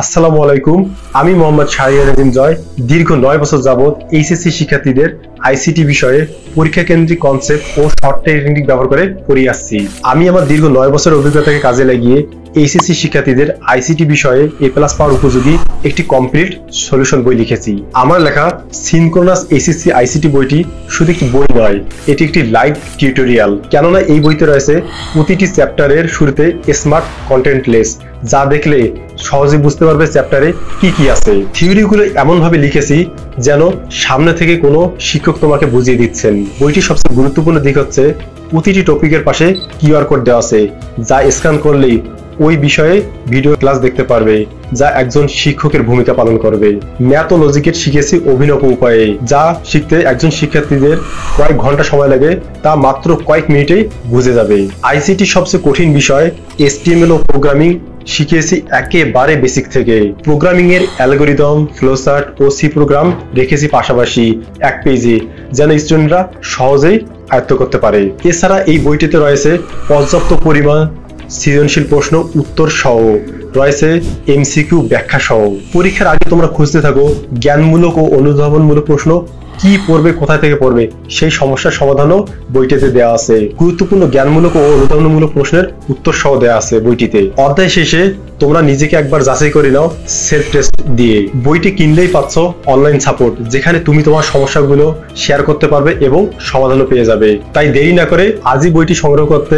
আসসালামু আলাইকুম। আমি মোহাম্মদ শাহরিয়ার নাজিম জয়। দীর্ঘ 9 বছর যাবত এইচএসসি শিক্ষার্থীদের আইসিটি বিষয়ে পরীক্ষা কেন্দ্রিক কনসেপ্ট ও শর্ট টেকনিক ব্যবহার করে পড়িয়ে আসছি। আমি আমার দীর্ঘ 9 বছরের অভিজ্ঞতাকে কাজে লাগিয়ে এইচএসসি শিক্ষার্থীদের আইসিটি বিষয়ে এ+ পাওয়ার উপযোগী একটি কমপ্লিট সলিউশন বই লিখেছি। আমার লেখা সিনক্রোনাস এইচএসসি আইসিটি বইটি শুধু একটি বই নয়, এটি একটি লাইভ টিউটোরিয়াল। কেননা এই বইতে রয়েছে প্রতিটি চ্যাপ্টারের শুরুতে স্মার্ট কন্টেন্ট লিস্ট, যা দেখলে সহজে বুঝতে পারবে চ্যাপ্টারে কি কি আছে। থিওরিগুলো এমন ভাবে লিখেছি যেন সামনে থেকে কোনো শিক্ষক তোমাকে বুঝিয়ে দিচ্ছেন। বইটির সবচেয়ে গুরুত্বপূর্ণ দিক হচ্ছে প্রতিটি টপিকের পাশে কিউআর কোড দেওয়া আছে, যা স্ক্যান করলেই ওই বিষয়ে ভিডিও ক্লাস দেখতে পারবে, যা একজন শিক্ষকের ভূমিকা পালন করবে। ম্যাথ ও লজিকের শিখেছি অভিনব উপায়ে, যা শিখতে একজন শিক্ষার্থীদের কয়েক ঘন্টা সময় লাগে তা মাত্র কয়েক মিনিটেই বুঝে যাবে। আইসিটি সবচেয়ে কঠিন বিষয় HTML ও প্রোগ্রামিং শিখিয়েছি একেবারে বেসিক থেকে। প্রোগ্রামিং এর অ্যালগরিদম, ফ্লোচার্ট ও সি প্রোগ্রাম রেখেছি পাশাপাশি এক পেজে, যেন স্টুডেন্টরা সহজেই আয়ত্ত করতে পারে। এছাড়া এই বইটিতে রয়েছে পর্যাপ্ত পরিমাণ সৃজনশীল প্রশ্ন উত্তর সহ, রয়েছে এমসিকিউ ব্যাখ্যা সহ। পরীক্ষার আগে তোমরা খুঁজতে থাকো জ্ঞানমূলক ও অনুধাবনমূলক প্রশ্ন কি পড়বে, কোথা থেকে পড়বে, সেই সমস্যার সমাধানও বইটিতে দেওয়া আছে। গুরুত্বপূর্ণ জ্ঞানমূলক ও অনুধাবনমূলক প্রশ্নের উত্তর সহ দেওয়া আছে বইটিতে। অধ্যায় শেষে তোমরা নিজেকে একবার যাচাই করে নাও সেলফ টেস্ট দিয়ে। বইটি কিনলেই পাচ্ছ অনলাইন সাপোর্ট, যেখানে তুমি তোমার সমস্যাগুলো শেয়ার করতে পারবে এবং সমাধানও পেয়ে যাবে। তাই দেরি না করে আজই বইটি সংগ্রহ করতে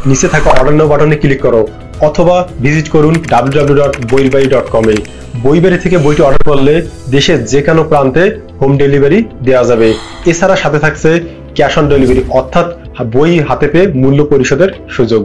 নিচে থাকা অর্ডার নাও বাটনে ক্লিক করো, অথবা ভিজিট করুন www.boilbai.com এ। বইবাড়ি থেকে বইটি অর্ডার করলে দেশের যে কোনো প্রান্তে হোম ডেলিভারি দেওয়া যাবে। এছাড়া সাথে থাকছে ক্যাশ অন ডেলিভারি, অর্থাৎ বই হাতে পেয়ে মূল্য পরিশোধের সুযোগ।